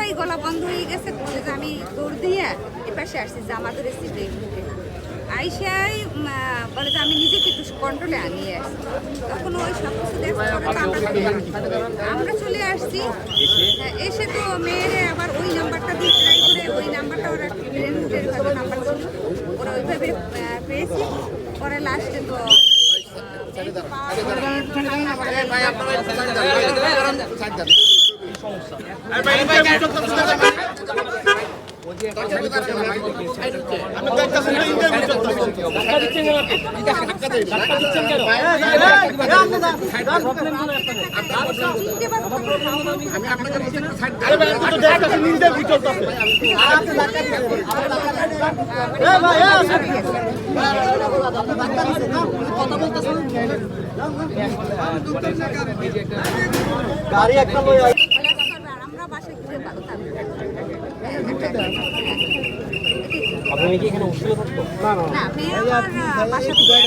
পুরাই গলা বন্ধ হয়ে গেছে। বলে যে আমি দৌড় দিয়ে এপাশে আসছি যে আমাদের সিটে আইসাই বলে যে আমি নিজেকে একটু কন্ট্রোলে আনিয়ে আসছি। তখন ওই সব কিছু দেখে আমরা চলে আসছি। এসে তো মেয়েরে আবার ওই নাম্বারটা দিয়ে ট্রাই করে ওই নাম্বারটা ওরা ট্রেনের নাম্বার ছিল, ওরা ওইভাবে পেয়েছি। পরে লাস্টে তো গাড়ি একটা আমরা বাসায় ঘুরে ভালো থাকবো। আপনি কি এখানে উঠছিল থাকতো? না, মেয়ে আমার বাসা থেকে